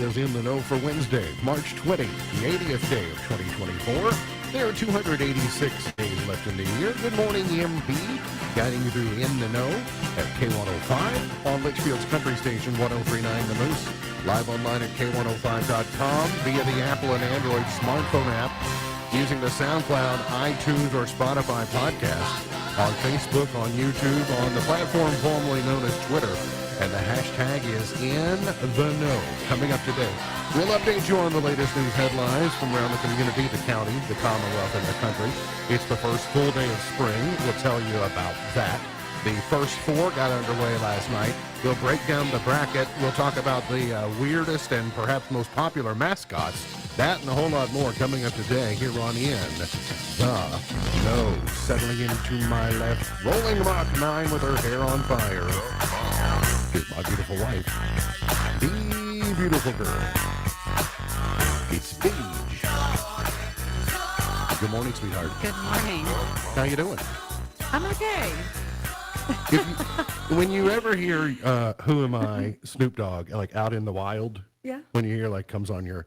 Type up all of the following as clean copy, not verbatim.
is In the Know for Wednesday, March 20, the 80th day of 2024. There are 286 days left in the year. Good morning, MP, guiding you through In the Know at K105 on Litchfield's Country Station 1039 The Moose. Live online at K105.com via the Apple and Android smartphone app, using the SoundCloud, iTunes, or Spotify podcast, on Facebook, on YouTube, on the platform formerly known as Twitter. And the hashtag is In the Know. Coming up today, we'll update you on the latest news headlines from around the community, the county, the Commonwealth, and the country. It's the first full day of spring. We'll tell you about that. The first four got underway last night. We'll break down the bracket. We'll talk about the weirdest and perhaps most popular mascots. That and a whole lot more coming up today here on In the Know. Settling into my left, rolling Mach 9 with her hair on fire. Here's my beautiful wife, the beautiful girl. It's Paige. Good morning, sweetheart. Good morning. How you doing? I'm okay. When you ever hear Who Am I, Snoop Dogg, like out in the wild, Yeah. when you hear like comes on your,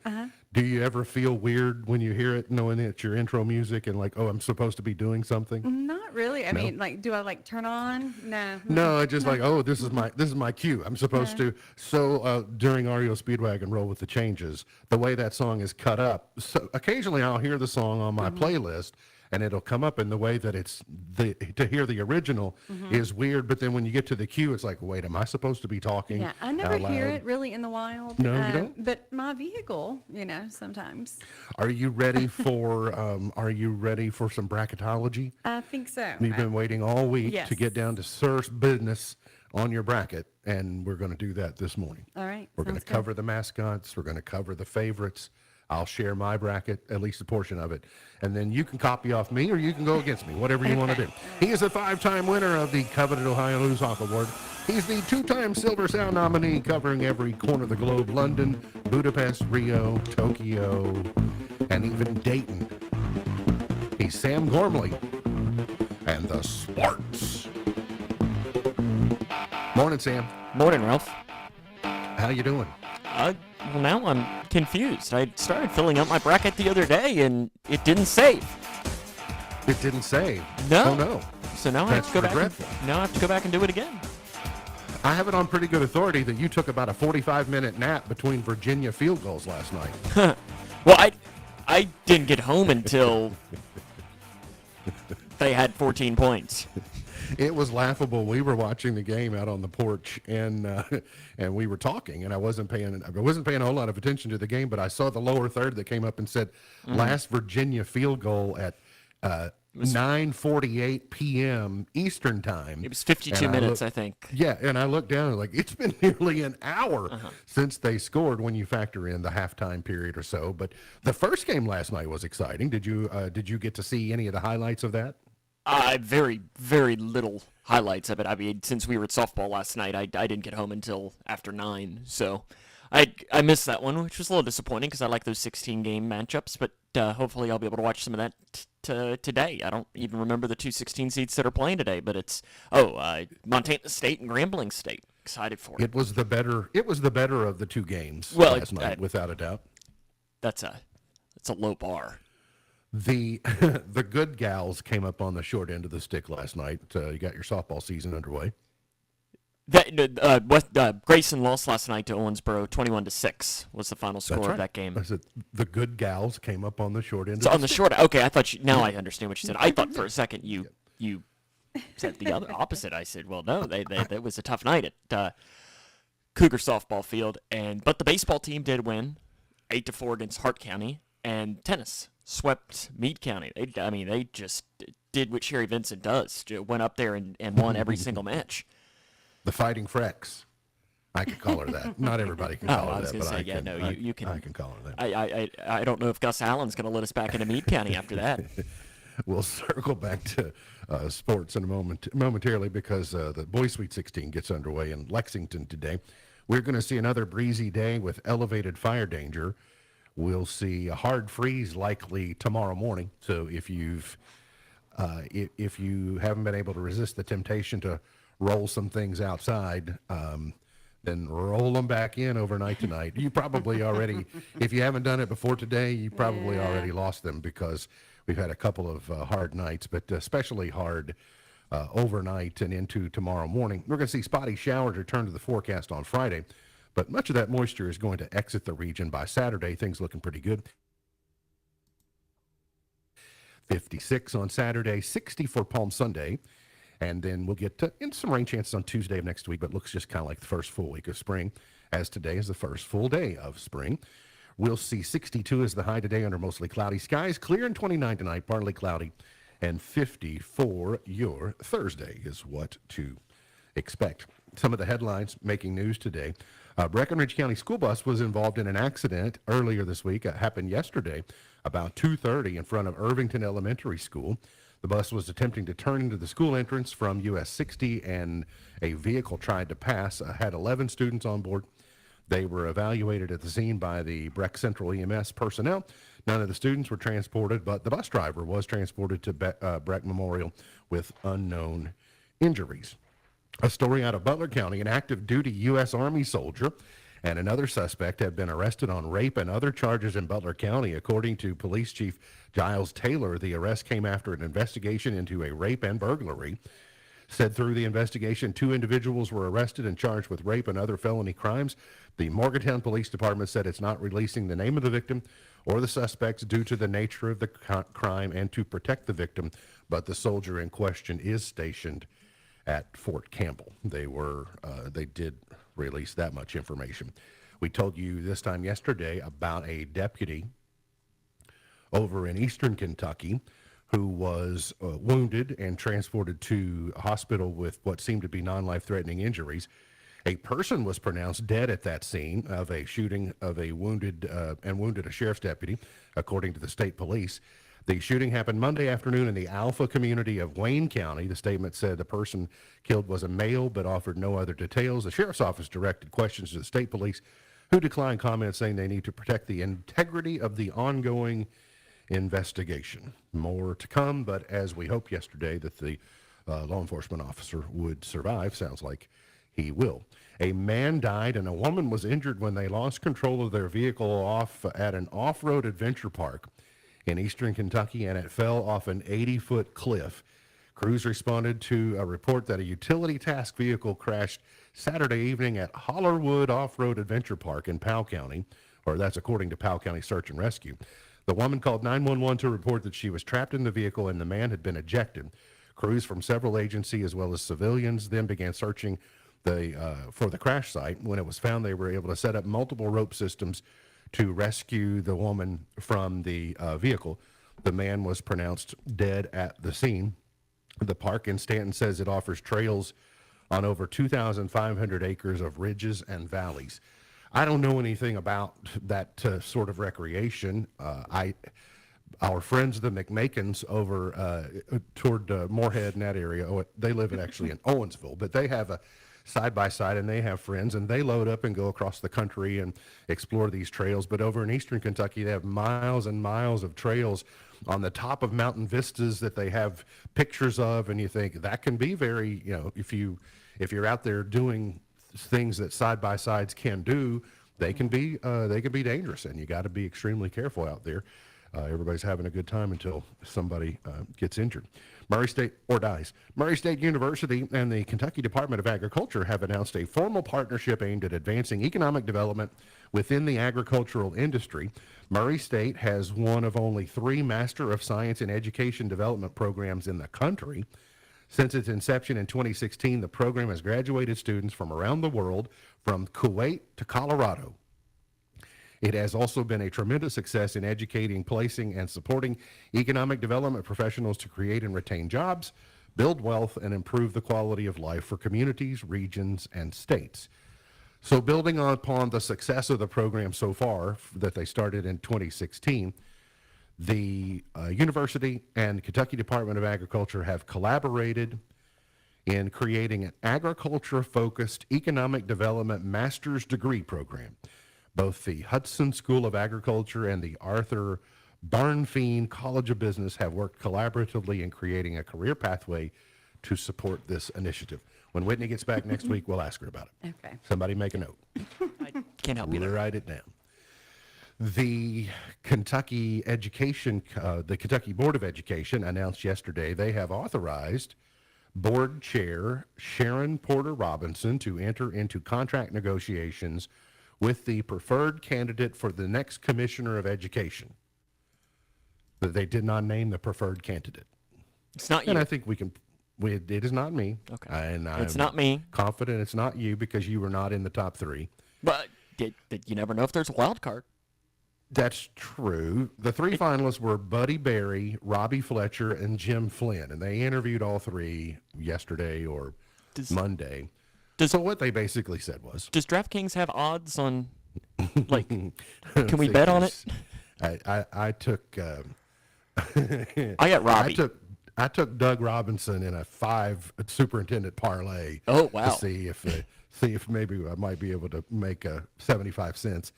do you ever feel weird when you hear it, knowing it's your intro music and like, oh, I'm supposed to be doing something? Not really. I mean, like, do I like turn on? No. No, it's just like, oh, this is my cue. I'm supposed to. So during REO Speedwagon Roll with the Changes, the way that song is cut up, so occasionally I'll hear the song on my playlist, and it'll come up in the way that it's to hear the original is weird, but then when you get to the cue, it's like, wait, am I supposed to be talking? Yeah, I never out loud? hear it really in the wild. No, you don't? But my vehicle, sometimes. Are you ready for some bracketology? I think so. We've been waiting all week Yes. to get down to serious business on your bracket, and we're going to do that this morning. All right. We're going to sounds good. cover the mascots. We're going to cover the favorites. I'll share my bracket, at least a portion of it. And then you can copy off me or you can go against me, whatever you want to do. He is a 5-time winner of the coveted Ohio News Hawk Award. He's the 2-time Silver Sound nominee, covering every corner of the globe: London, Budapest, Rio, Tokyo, and even Dayton. He's Sam Gormley and the Sparks. Morning, Sam. Morning, Ralph. How you doing? Well, now I'm confused. I started filling out my bracket the other day, and it didn't save. It didn't save. No. Oh, no. So now That's I have to go back. regretful. Now I have to go back and do it again. I have it on pretty good authority that you took about a 45-minute nap between Virginia field goals last night. Well, I didn't get home until they had 14 points. It was laughable. We were watching the game out on the porch, and we were talking, and I wasn't paying a whole lot of attention to the game, but I saw the lower third that came up and said last Virginia field goal at 9:48 p.m. Eastern time. It was 52 minutes, I think. Yeah, and I looked down and like, it's been nearly an hour since they scored when you factor in the halftime period or so. But the first game last night was exciting. Did you get to see any of the highlights of that? Very, very little highlights of it. I mean, since we were at softball last night, I didn't get home until after 9, so I missed that one, which was a little disappointing because I like those 16-game matchups, but hopefully I'll be able to watch some of that today. I don't even remember the two 16 seeds that are playing today, but it's Montana State and Grambling State. Excited for it. It was the better of the two games Well, last night, without a doubt. That's a low bar. The good gals came up on the short end of the stick last night. You got your softball season underway. Grayson lost last night to Owensboro, 21-6 was the final score of that game. I said the good gals came up on the short end. So on the short, okay, I thought now I understand what you said. I thought for a second you said the other opposite. I said, well, no, that was a tough night at Cougar softball field, but the baseball team did win 8-4 against Hart County, and tennis swept Meade County. They just did what Sherry Vincent does. Went up there and won every single match. The Fighting Frex. I could call her that. Not everybody can call her that, but you can. I can call her that. I don't know if Gus Allen's going to let us back into Meade County after that. We'll circle back to sports in a moment, momentarily, because the Boys Sweet 16 gets underway in Lexington today. We're going to see another breezy day with elevated fire danger. We'll see a hard freeze likely tomorrow morning. So if you haven't been able to resist the temptation to roll some things outside, then roll them back in overnight tonight. You probably already, if you haven't done it before today, you probably Yeah. already lost them because we've had a couple of hard nights, but especially hard overnight and into tomorrow morning. We're going to see spotty showers return to the forecast on Friday, but much of that moisture is going to exit the region by Saturday. Things looking pretty good. 56 on Saturday, 60 for Palm Sunday. And then we'll get in some rain chances on Tuesday of next week, but looks just kind of like the first full week of spring, as today is the first full day of spring. We'll see 62 as the high today under mostly cloudy skies. Clear and 29 tonight, partly cloudy. And 50 for your Thursday is what to expect. Some of the headlines making news today. Breckenridge County school bus was involved in an accident earlier this week. It happened yesterday about 2:30 in front of Irvington Elementary School. The bus was attempting to turn into the school entrance from US 60, and a vehicle tried to pass. Had 11 students on board. They were evaluated at the scene by the Breck Central EMS personnel. None of the students were transported, but the bus driver was transported to Breck Memorial with unknown injuries. A story out of Butler County: an active duty U.S. Army soldier and another suspect have been arrested on rape and other charges in Butler County. According to Police Chief Giles Taylor, the arrest came after an investigation into a rape and burglary. Said through the investigation, 2 individuals were arrested and charged with rape and other felony crimes. The Morgantown Police Department said it's not releasing the name of the victim or the suspects due to the nature of the crime and to protect the victim, but the soldier in question is stationed at Fort Campbell. They did release that much information. We told you this time yesterday about a deputy over in eastern Kentucky who was wounded and transported to a hospital with what seemed to be non-life-threatening injuries. A person was pronounced dead at that scene of a shooting of a wounded a sheriff's deputy, according to the state police. The shooting happened Monday afternoon in the Alpha community of Wayne County. The statement said the person killed was a male, but offered no other details. The sheriff's office directed questions to the state police, who declined comments, saying they need to protect the integrity of the ongoing investigation. More to come, but as we hoped yesterday that the law enforcement officer would survive, sounds like he will. A man died and a woman was injured when they lost control of their vehicle off at an off-road adventure park in eastern Kentucky, and it fell off an 80-foot cliff. Crews responded to a report that a utility task vehicle crashed Saturday evening at Hollerwood Off-Road Adventure Park in Powell County, or that's according to Powell County Search and Rescue. The woman called 911 to report that she was trapped in the vehicle and the man had been ejected. Crews from several agencies as well as civilians then began searching for the crash site. When it was found, they were able to set up multiple rope systems to rescue the woman from the vehicle. The man was pronounced dead at the scene. The park in Stanton says it offers trails on over 2,500 acres of ridges and valleys. I don't know anything about that sort of recreation. Our friends, the McMakins, over toward Moorhead and that area, they live actually in Owensville, but they have a side-by-side, and they have friends, and they load up and go across the country and explore these trails. But over in eastern Kentucky, they have miles and miles of trails on the top of mountain vistas that they have pictures of, and you think that can be very, if you're out there doing things that side-by-sides can do, they can be dangerous, and you got to be extremely careful out there. Everybody's having a good time until somebody gets injured. Murray State or dies. Murray State University and the Kentucky Department of Agriculture have announced a formal partnership aimed at advancing economic development within the agricultural industry. Murray State has one of only 3 Master of Science in Education Development programs in the country. Since its inception in 2016, the program has graduated students from around the world, from Kuwait to Colorado. It has also been a tremendous success in educating, placing, and supporting economic development professionals to create and retain jobs, build wealth, and improve the quality of life for communities, regions, and states. So building upon the success of the program so far that they started in 2016, the university and Kentucky Department of Agriculture have collaborated in creating an agriculture-focused economic development master's degree program. Both the Hudson School of Agriculture and the Arthur Barnfeen College of Business have worked collaboratively in creating a career pathway to support this initiative. When Whitney gets back next week, we'll ask her about it. Okay. Somebody make a note. I can't help you there. Write it down. The Kentucky Board of Education announced yesterday they have authorized Board Chair Sharon Porter Robinson to enter into contract negotiations with the preferred candidate for the next Commissioner of Education. But they did not name the preferred candidate. It's not you. And I think it is not me. Okay. And It's I'm not me. confident it's not you because you were not in the top three. But you never know if there's a wild card. That's true. The three finalists were Buddy Berry, Robbie Fletcher, and Jim Flynn, and they interviewed all three yesterday or Monday. So what they basically said was, Does DraftKings have odds on, like, can we bet on it? I took I got Robbie. I took Doug Robinson in a 5 superintendent parlay. Oh, wow. To see if maybe I might be able to make 75 cents.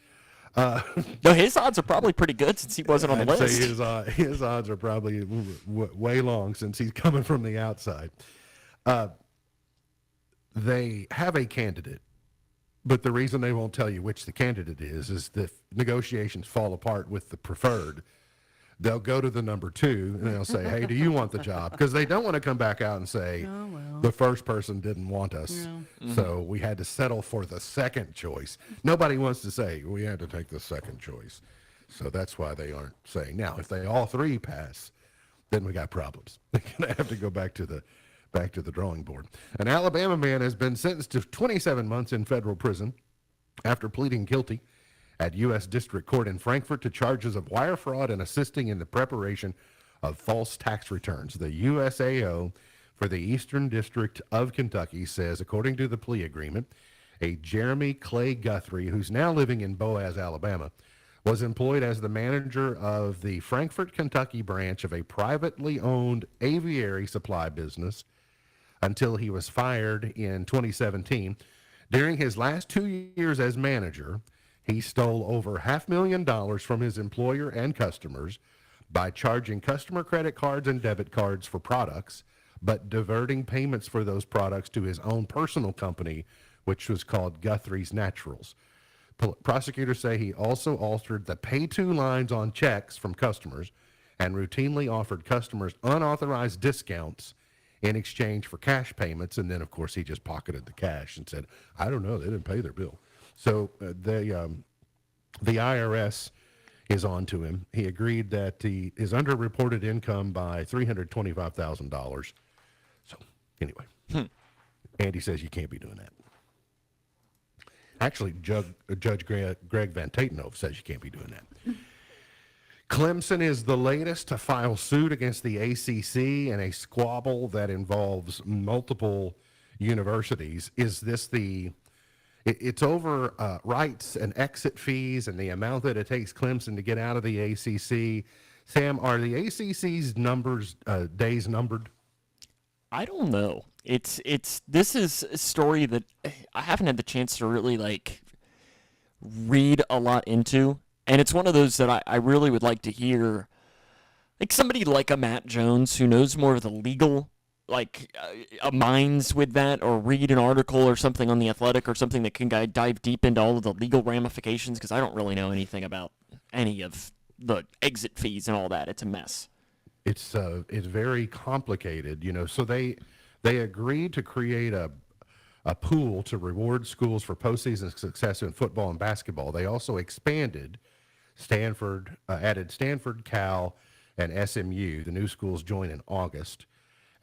No, his odds are probably pretty good since he wasn't on the I'd list. say his odds are probably way long since he's coming from the outside. They have a candidate, but the reason they won't tell you which the candidate is that negotiations fall apart with the preferred. They'll go to the number 2 and they'll say, hey, do you want the job? Because they don't want to come back out and say, the first person didn't want us, so we had to settle for the second choice. Nobody wants to say, we had to take the second choice. So that's why they aren't saying. Now, if they all three pass, then we got problems. They're going to have to go back to the drawing board. An Alabama man has been sentenced to 27 months in federal prison after pleading guilty at U.S. District Court in Frankfort to charges of wire fraud and assisting in the preparation of false tax returns. The USAO for the Eastern District of Kentucky says, according to the plea agreement, a Jeremy Clay Guthrie, who's now living in Boaz, Alabama, was employed as the manager of the Frankfort, Kentucky branch of a privately owned aviary supply business until he was fired in 2017. During his last 2 years as manager, he stole over $500,000 from his employer and customers by charging customer credit cards and debit cards for products, but diverting payments for those products to his own personal company, which was called Guthrie's Naturals. Prosecutors say he also altered the pay-to lines on checks from customers and routinely offered customers unauthorized discounts in exchange for cash payments. And then, of course, he just pocketed the cash and said, I don't know, they didn't pay their bill. So the IRS is on to him. He agreed that he is underreported income by $325,000. So anyway, Andy says you can't be doing that. Actually, Judge Greg Van Tatenhove says you can't be doing that. Clemson is the latest to file suit against the ACC in a squabble that involves multiple universities. Is this it's over rights and exit fees and the amount that it takes Clemson to get out of the ACC. Sam, are the ACC's days numbered? I don't know. This is a story that I haven't had the chance to really read a lot into, and it's one of those that I really would like to hear, like somebody like a Matt Jones who knows more of the legal minds with that, or read an article or something on The Athletic or something that can dive deep into all of the legal ramifications, because I don't really know anything about any of the exit fees and all that. It's a mess. It's very complicated, so they agreed to create a pool to reward schools for postseason success in football and basketball. They also expanded added Stanford, Cal, and SMU. The new schools join in August.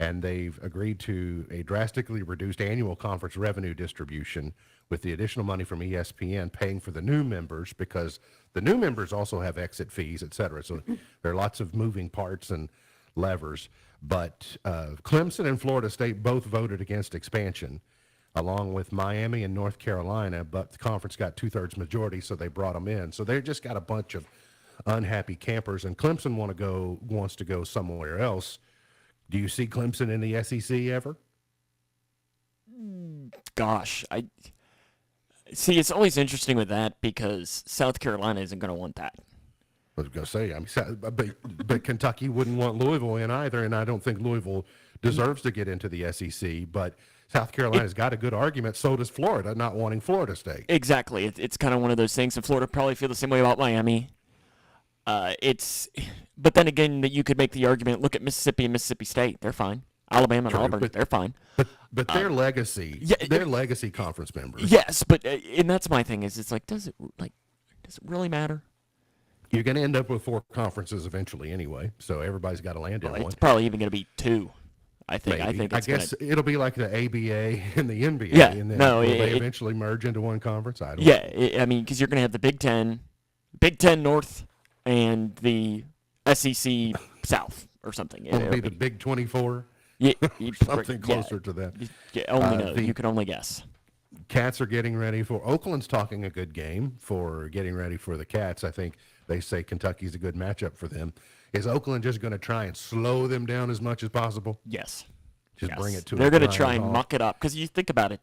And they've agreed to a drastically reduced annual conference revenue distribution with the additional money from ESPN paying for the new members, because the new members also have exit fees, et cetera. So there are lots of moving parts and levers. But Clemson and Florida State both voted against expansion, along with Miami and North Carolina, but the conference got 2/3 majority, so they brought them in. So they've just got a bunch of unhappy campers, and Clemson wants to go somewhere else. Do you see Clemson in the SEC ever? Gosh, see. It's always interesting with that because South Carolina isn't going to want that. I was going to say, but Kentucky wouldn't want Louisville in either, and I don't think Louisville deserves to get into the SEC, but South Carolina's got a good argument. So does Florida, not wanting Florida State. Exactly. It's kind of one of those things, and Florida probably feel the same way about Miami. But then again, you could make the argument, look at Mississippi and Mississippi State. They're fine. Alabama and True, Auburn, they're fine. But their legacy, their legacy conference members. Yes, but and that's my thing is, it's like, does it really matter? You're going to end up with 4 conferences eventually anyway, so everybody's got to land in one. It's probably even going to be 2. I think. Maybe. I think. I It's guess it'll be like the ABA and the NBA. Yeah, and then no, will they it- eventually merge into one conference? I don't know. Yeah, I mean, because you're going to have the Big Ten North, and the SEC South or something. It'll be It'll the Big 24, something yeah, closer to that. only know. the- You can only guess. Cats are getting ready for Oakland's talking a good game for getting ready for the Cats. I think they say Kentucky's a good matchup for them. Is Oakland just going to try and slow them down as much as possible? Yes. Just Yes. bring it to They're a going to grind try and halt? muck it up because you think about it.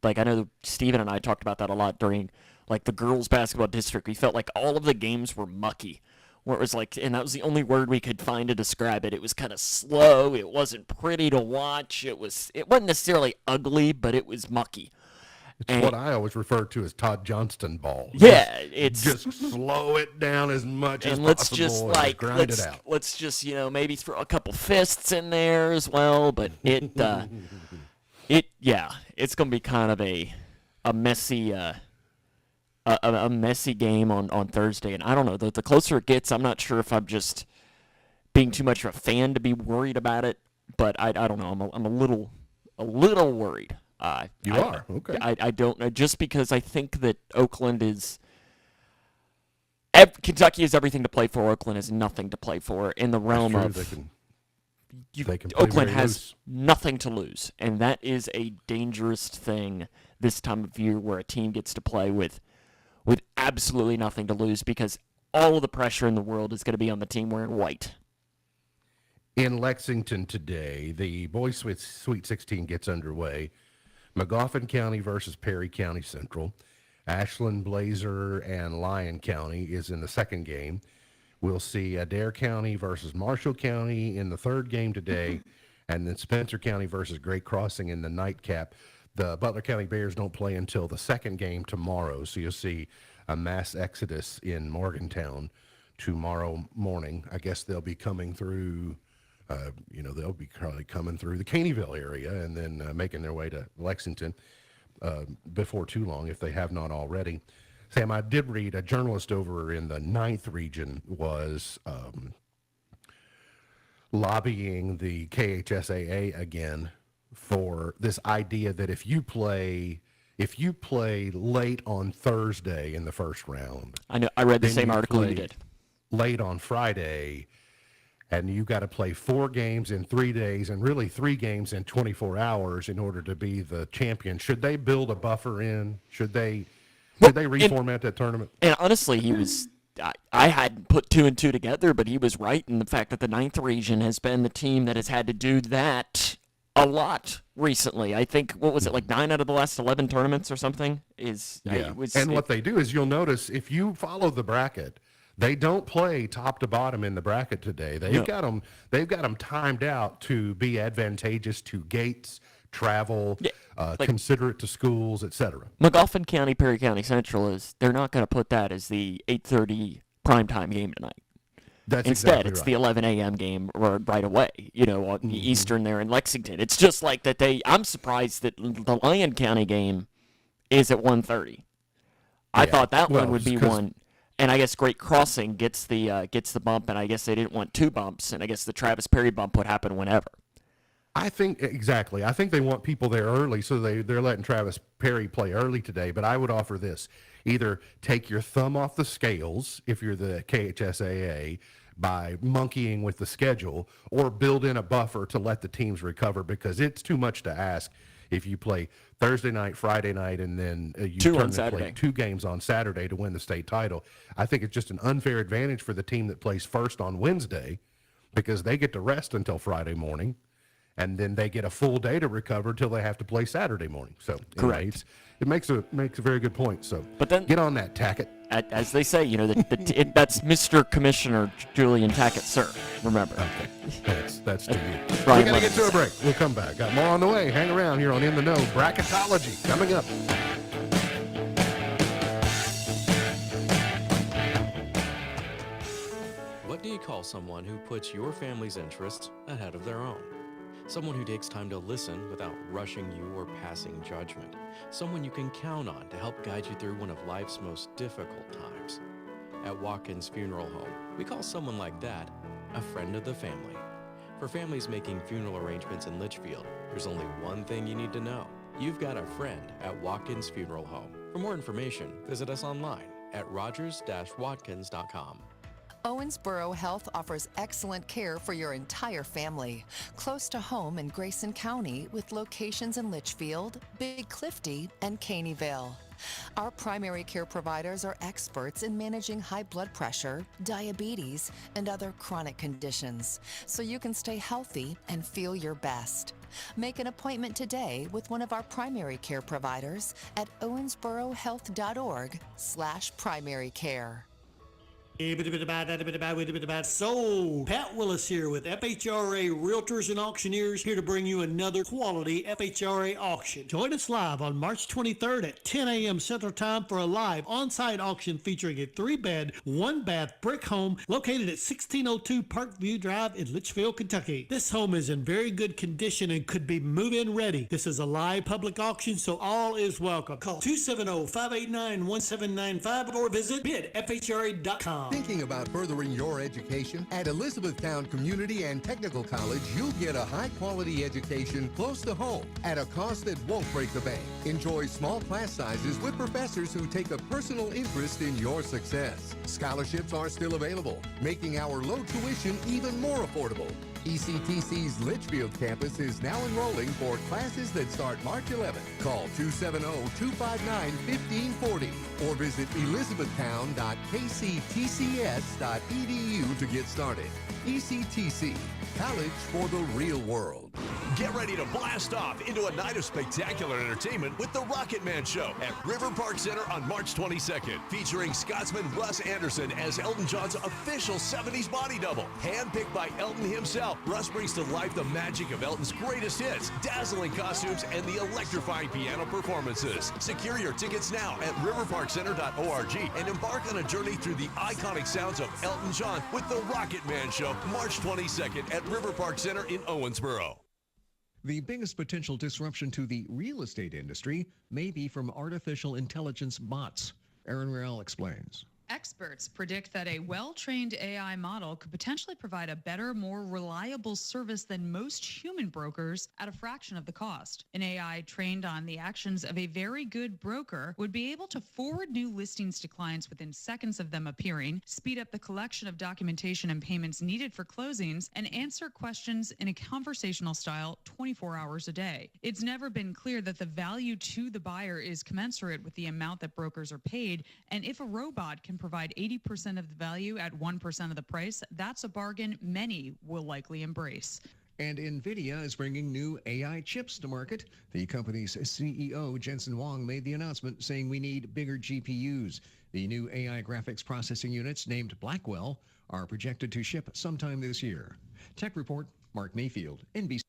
Like I know Steven and I talked about that a lot during like the girls basketball district. We felt like all of the games were mucky. Where it was like, and that was the only word we could find to describe it. It was kind of slow. It wasn't pretty to watch. It wasn't necessarily ugly, but it was mucky. It's what I always refer to as Todd Johnston ball. Yeah, it's Just slow it down as much as and let's possible just and like grind it out. let's just maybe throw a couple fists in there as well. But it's gonna be kind of a messy a messy game on Thursday. And I don't know, the closer it gets, I'm not sure if I'm just being too much of a fan to be worried about it. But I don't know. I'm a little worried. You are? Okay. I don't know, just because I think that Oakland is. Kentucky has everything to play for. Oakland has nothing to play for in the realm True, of. they can play Oakland very has loose. nothing to lose, and that is a dangerous thing this time of year, where a team gets to play with absolutely nothing to lose, because all of the pressure in the world is going to be on the team wearing white. In Lexington today, the Boys Sweet 16 gets underway. Magoffin County versus Perry County Central. Ashland, Blazer, and Lyon County is in the second game. We'll see Adair County versus Marshall County in the third game today, and then Spencer County versus Great Crossing in the nightcap. The Butler County Bears don't play until the second game tomorrow, so you'll see a mass exodus in Morgantown tomorrow morning. I guess they'll be coming through, they'll be probably coming through the Caneyville area and then making their way to Lexington before too long, if they have not already. Sam, I did read a journalist over in the 9th region was lobbying the KHSAA again for this idea that if you play late on Thursday in the first round, I know. I read the then same you article you play did. late on Friday, and you got to play 4 games in 3 days and really 3 games in 24 hours in order to be the champion. Should they build a buffer in? Should they reformat that tournament? And honestly, he was. I hadn't put 2 and 2 together, but he was right in the fact that the 9th region has been the team that has had to do that a lot recently. I think, what was it, like 9 out of the last 11 tournaments or something? What they do is, you'll notice if you follow the bracket, they don't play top to bottom in the bracket today. They've got them timed out to be advantageous to gates, travel, considerate to schools, etc. Magoffin County, Perry County Central they're not going to put that as the 8:30 primetime game tonight. That's Instead, exactly it's right. the 11 a.m. game right away, on the Eastern there in Lexington. It's just like that I'm surprised that the Lyon County game is at 1:30. I thought that one would be one. And I guess Great Crossing gets the bump, and I guess they didn't want 2 bumps, and I guess the Travis Perry bump would happen whenever. I think exactly. I think they want people there early, so they're letting Travis Perry play early today. But I would offer this: either take your thumb off the scales if you're the KHSAA by monkeying with the schedule, or build in a buffer to let the teams recover, because it's too much to ask if you play Thursday night, Friday night, and then you 2 on turn and Saturday. play 2 games on Saturday to win the state title. I think it's just an unfair advantage for the team that plays first on Wednesday, because they get to rest until Friday morning, and then they get a full day to recover till they have to play Saturday morning. So Correct. It makes a very good point. So But then- get on that, Tackett. as they say, that's Mr. Commissioner Julian Tackett, sir. Remember. Okay, that's to you. We Brian gotta get to a Lemons. break. We'll come back. Got more on the way. Hang around here on In the Know. Bracketology coming up. What do you call someone who puts your family's interests ahead of their own? Someone who takes time to listen without rushing you or passing judgment. Someone you can count on to help guide you through one of life's most difficult times. At Watkins Funeral Home, we call someone like that a friend of the family. For families making funeral arrangements in Litchfield, there's only one thing you need to know. You've got a friend at Watkins Funeral Home. For more information, visit us online at rogers-watkins.com. Owensboro Health offers excellent care for your entire family. Close to home in Grayson County with locations in Litchfield, Big Clifty, and Caneyville. Our primary care providers are experts in managing high blood pressure, diabetes, and other chronic conditions, so you can stay healthy and feel your best. Make an appointment today with one of our primary care providers at owensborohealth.org/primary care. So, Pat Willis here with FHRA Realtors and Auctioneers, here to bring you another quality FHRA auction. Join us live on March 23rd at 10 a.m. Central Time for a live on-site auction featuring a 3-bed, 1-bath brick home located at 1602 Parkview Drive in Litchfield, Kentucky. This home is in very good condition and could be move-in ready. This is a live public auction, so all is welcome. Call 270-589-1795 or visit bidfhra.com. Thinking about furthering your education? At Elizabethtown Community and Technical College, you'll get a high-quality education close to home at a cost that won't break the bank. Enjoy small class sizes with professors who take a personal interest in your success. Scholarships are still available, making our low tuition even more affordable. ECTC's Litchfield campus is now enrolling for classes that start March 11th. Call 270-259-1540 or visit elizabethtown.kctcs.edu to get started. ECTC, college for the real world. Get ready to blast off into a night of spectacular entertainment with the Rocket Man Show at River Park Center on March 22nd, featuring Scotsman Russ Anderson as Elton John's official 70s body double. Handpicked by Elton himself, Russ brings to life the magic of Elton's greatest hits, dazzling costumes, and the electrifying piano performances. Secure your tickets now at riverparkcenter.org and embark on a journey through the iconic sounds of Elton John with the Rocket Man Show, March 22nd at River Park Center in Owensboro. The biggest potential disruption to the real estate industry may be from artificial intelligence bots. Aaron Rael explains. Experts predict that a well-trained AI model could potentially provide a better, more reliable service than most human brokers at a fraction of the cost. An AI trained on the actions of a very good broker would be able to forward new listings to clients within seconds of them appearing, speed up the collection of documentation and payments needed for closings, and answer questions in a conversational style 24 hours a day. It's never been clear that the value to the buyer is commensurate with the amount that brokers are paid, and if a robot can provide 80% of the value at 1% of the price, that's a bargain many will likely embrace. And NVIDIA is bringing new AI chips to market. The company's CEO, Jensen Huang, made the announcement saying we need bigger GPUs. The new AI graphics processing units, named Blackwell, are projected to ship sometime this year. Tech Report, Mark Mayfield, NBC.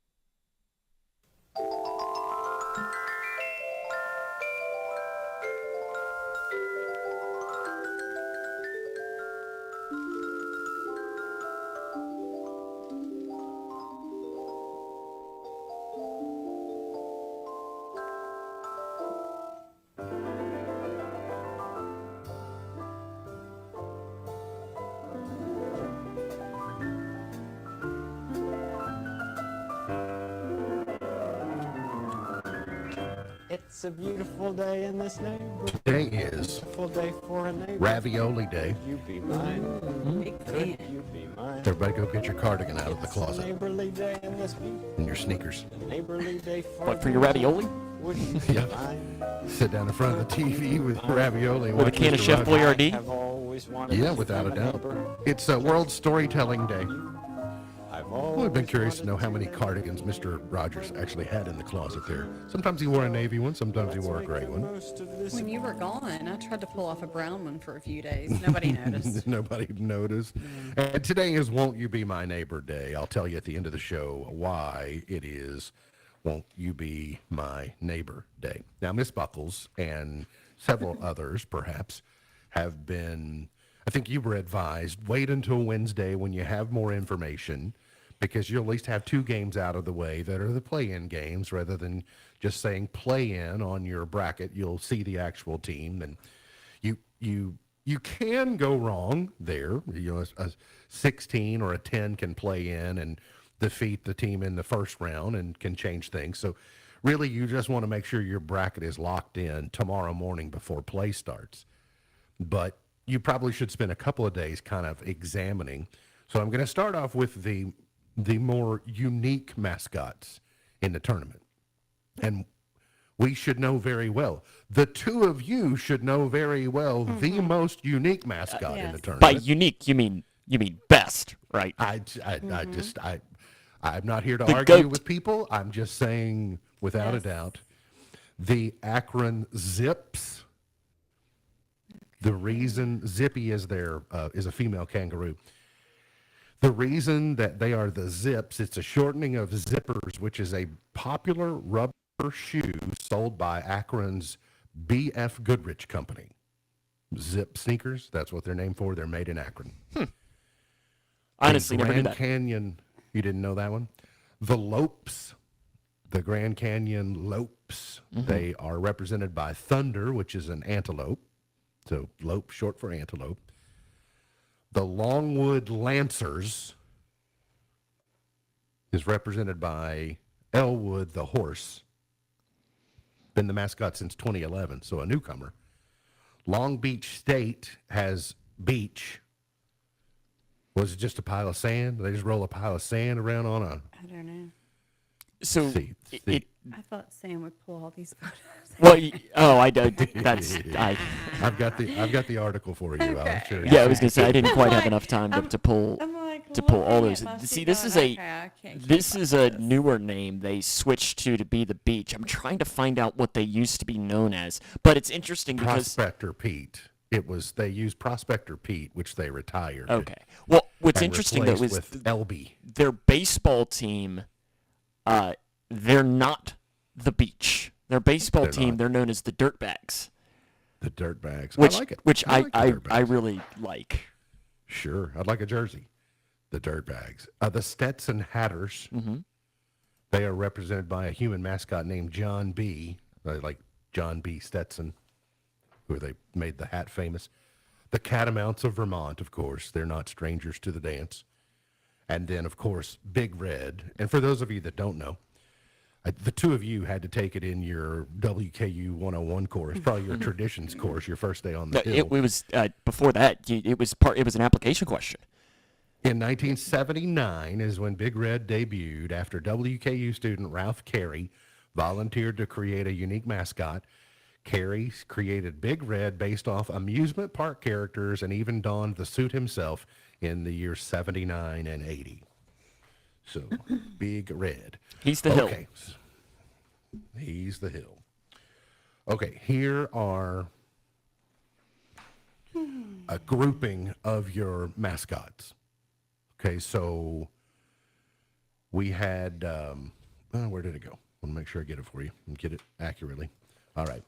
It's a beautiful day in this neighborhood. Today is Beautiful day for a neighbor. Ravioli Day. You be mine. Big Could fan. you be mine? Everybody go get your cardigan out of the It's a closet neighborly day in this beautiful and your sneakers. neighborly day for What, for your ravioli? Would you Yeah. be mine? Sit down in front of the TV with ravioli. and With a watch can of Mr. Chef Rogers. Boyardee? I've always wanted Yeah, to without a become doubt. neighbor. It's World Storytelling Day. I've always Well, I've been curious to know how many cardigans Mr. Rogers actually had in the closet there. Sometimes he wore a navy one, sometimes he wore a gray one. When you were gone, I tried to pull off a brown one for a few days. Nobody noticed. Nobody noticed. And today is Won't You Be My Neighbor Day. I'll tell you at the end of the show why it is Won't You Be My Neighbor Day. Now, Miss Buckles and several others, perhaps, have been, I think you were advised, wait until Wednesday when you have more information, because you'll at least have 2 games out of the way that are the play-in games, rather than just saying play-in on your bracket. You'll see the actual team, and you can go wrong there. You know, a 16 or a 10 can play in and defeat the team in the first round and can change things. So really, you just want to make sure your bracket is locked in tomorrow morning before play starts. But you probably should spend a couple of days kind of examining. So I'm going to start off with the more unique mascots in the tournament. And we should know very well. The 2 of you should know very well the most unique mascot in the tournament. By unique, you mean best, right? I'm not here to The argue GOAT. with people. I'm just saying, without a doubt, the Akron Zips. The reason Zippy is a female kangaroo. The reason that they are the Zips, it's a shortening of Zippers, which is a popular rubber shoe sold by Akron's B.F. Goodrich Company. Zip sneakers, that's what they're named for. They're made in Akron. Honestly, The never knew Grand that. Canyon, you didn't know that one? The Lopes, the Grand Canyon Lopes, they are represented by Thunder, which is an antelope. So Lope, short for antelope. The Longwood Lancers is represented by Elwood the horse. Been the mascot since 2011, so a newcomer. Long Beach State has beach. Was it just a pile of sand? They just roll a pile of sand around on a... I don't know. So I thought Sam would pull all these photos. I don't. That's I've got the article for you. I'll share it. Yeah, I was gonna say I didn't quite have enough time to pull all those. looking at my See, feet this is going, "Okay, I can't keep this up is with a this." newer name they switched to be the beach. I'm trying to find out what they used to be known as, but it's interesting because Prospector Pete. They used Prospector Pete, which they retired. okay. Well, what's and interesting though replaced is with LB. their baseball team. They're not the beach. Their baseball They're team. not. They're known as the Dirtbags. The Dirtbags. Which, I like it. Which I like the I Dirtbags. really like. Sure, I'd like a jersey. The Dirtbags. The Stetson Hatters. Mm-hmm. They are represented by a human mascot named John B. Like John B. Stetson, who they made the hat famous. The Catamounts of Vermont, of course. They're not strangers to the dance. And then, of course, Big Red. And for those of you that don't know, the 2 of you had to take it in your WKU 101 course, probably your traditions course, your first day on the hill. It was before that. It was an application question. In 1979 is when Big Red debuted after WKU student Ralph Carey volunteered to create a unique mascot. Carey created Big Red based off amusement park characters and even donned the suit himself in the years 79 and 80. So, Big Red. He's the hill. Okay. He's the hill. Okay, here are a grouping of your mascots. Okay, so we had, where did it go? I want to make sure I get it for you and get it accurately. All right.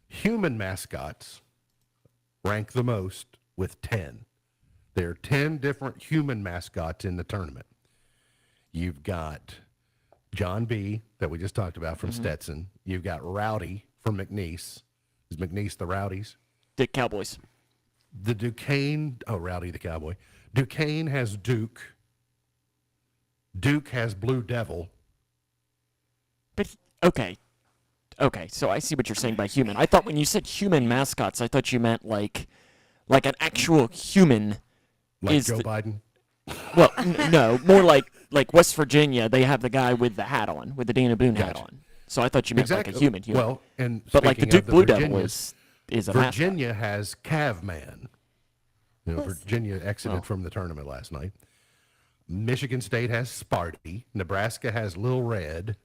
Human mascots rank the most with 10. There are 10 different human mascots in the tournament. You've got John B. that we just talked about from Stetson. You've got Rowdy from McNeese. Is McNeese the Rowdies? Dick Cowboys. The Duquesne, Rowdy the Cowboy. Duquesne has Duke. Duke has Blue Devil. But okay, so I see what you're saying by human. I thought when you said human mascots, I thought you meant like an actual human. Like is Joe the- Biden. Well, no, more like West Virginia. They have the guy with the hat on, with the Dana Boone hat Gotcha. on. So I thought you meant like a human. Well, and but like the speaking Duke of Blue Devil Virginias, is a mascot. Virginia has Cavman. Virginia exited from the tournament last night. Michigan State has Sparty. Nebraska has Lil Red.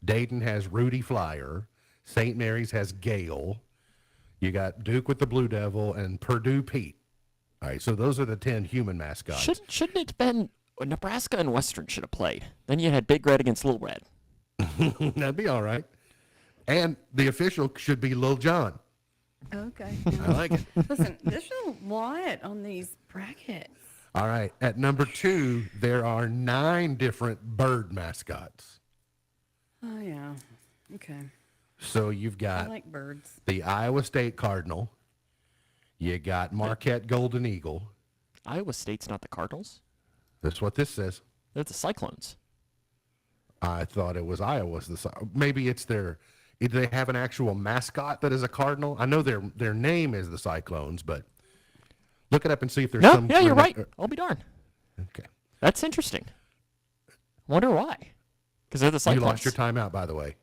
Dayton has Rudy Flyer. St. Mary's has Gale. You got Duke with the Blue Devil and Purdue Pete. All right, so those are the 10 human mascots. Shouldn't it have been Nebraska and Western should have played? Then you had Big Red against Little Red. That'd be all right. And the official should be Lil John. Okay. I like it. Listen, there's a lot on these brackets. All right, at number 2, there are 9 different bird mascots. Oh, yeah. Okay. So you've I got like birds. the Iowa State Cardinal. You got Marquette Golden Eagle. Iowa State's not the Cardinals. That's what this says. They're the Cyclones. I thought it was Iowa's. Maybe it's their. Do they have an actual mascot that is a cardinal? I know their name is the Cyclones, but look it up and see if there's No, some. yeah, you're right. I'll be darned. Okay. That's interesting. Wonder why? Because they're the Cyclones. You lost your timeout, by the way.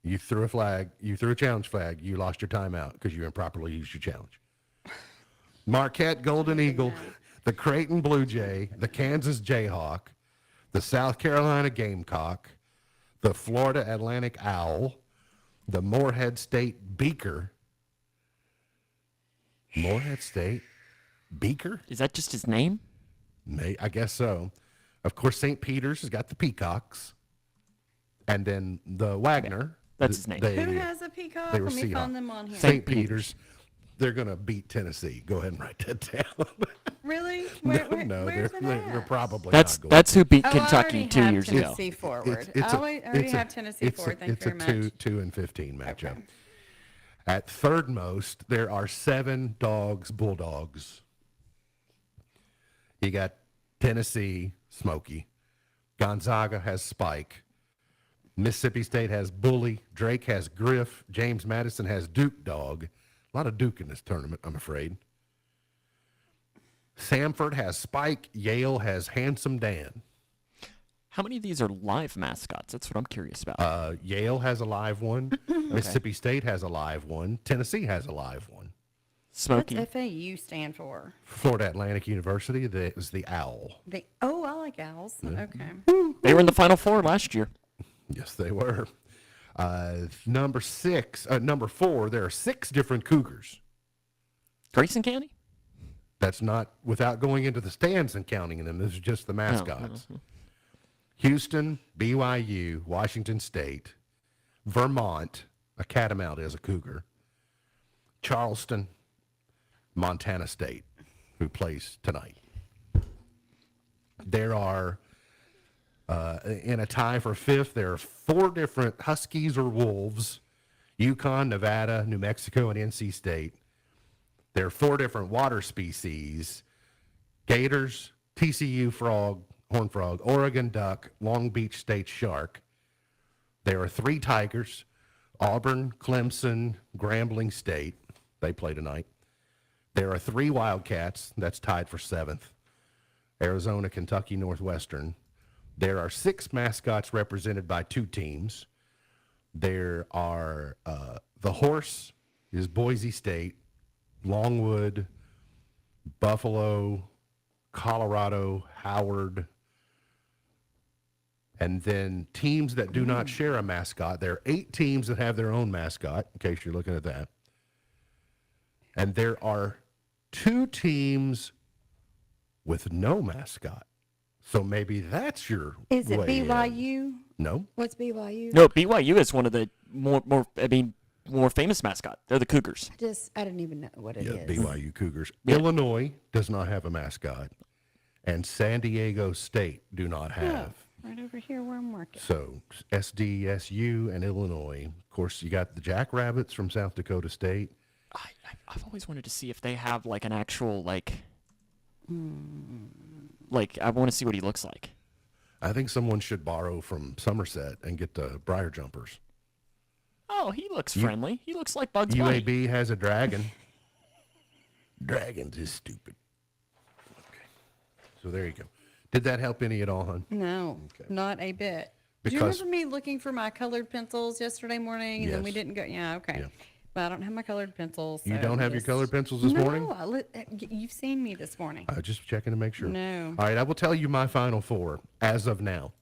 You threw a flag. You threw a challenge flag. You lost your timeout because you improperly used your challenge. Marquette Golden Eagle, the Creighton Blue Jay, the Kansas Jayhawk, the South Carolina Gamecock, the Florida Atlantic Owl, the Morehead State Beaker. Morehead State Beaker? Is that just his name? I guess so. Of course, St. Peter's has got the Peacocks. And then the Wagner. That's his name. Who has a peacock? They were Let me Seahawks. find them on here. St. Peter's. They're going to beat Tennessee. Go ahead and write that down. Really? No, Where's they're probably That's not going that's who beat Oh, Kentucky 2 years ago. Tennessee forward. It's I already have Tennessee forward. Thank you very much. It's a 2 and 15 matchup. At third most, there are 7 Bulldogs. You got Tennessee, Smokey. Gonzaga has Spike. Mississippi State has Bully. Drake has Griff. James Madison has Duke Dog. A lot of Duke in this tournament, I'm afraid. Samford has Spike. Yale has Handsome Dan. How many of these are live mascots? That's what I'm curious about. Yale has a live one. Mississippi State has a live one. Tennessee has a live one. Smokey. What's FAU stand for? Florida Atlantic University is the Owl. I like owls. Okay. They were in the Final Four last year. Yes, they were. Number 4, there are 6 different Cougars. Grayson County? That's not without going into the stands and counting them. This is just the mascots. Houston, BYU, Washington State, Vermont, a Catamount is a Cougar, Charleston, Montana State, who plays tonight. There are, in a tie for 5th, there are 4 different Huskies or Wolves, Yukon, Nevada, New Mexico, and NC State. There are 4 different water species, gators, TCU frog, horned frog, Oregon duck, Long Beach State shark. There are 3 tigers, Auburn, Clemson, Grambling State. They play tonight. There are 3 wildcats. That's tied for 7th. Arizona, Kentucky, Northwestern. There are 6 mascots represented by 2 teams. There are the horse is Boise State, Longwood, Buffalo, Colorado, Howard, and then teams that do not share a mascot. There are 8 teams that have their own mascot, in case you're looking at that. And there are 2 teams with no mascot. So maybe that's your Is it way in. BYU? No. What's BYU? No, BYU is one of the more famous mascot. They're the Cougars. I didn't even know what it Yeah, is. BYU Cougars. Yeah. Illinois does not have a mascot, and San Diego State do not have. Right over here where I'm working. So SDSU and Illinois. Of course, you got the Jackrabbits from South Dakota State. I've always wanted to see if they have like an actual like I want to see what he looks like. I think someone should borrow from Somerset and get the Briar Jumpers. Oh, he looks friendly. He looks like Bugs Bunny. UAB has a dragon. Dragons is stupid. Okay. So there you go. Did that help any at all, hon? No, not a bit. Do you Because- remember me looking for my colored pencils yesterday morning and then we Yes. didn't go? Yeah, okay. Yeah. But I don't have my colored pencils. You so don't have your just- colored pencils this morning? No, you've seen me this morning. Just checking to make sure. No. All right, I will tell you my final four as of now,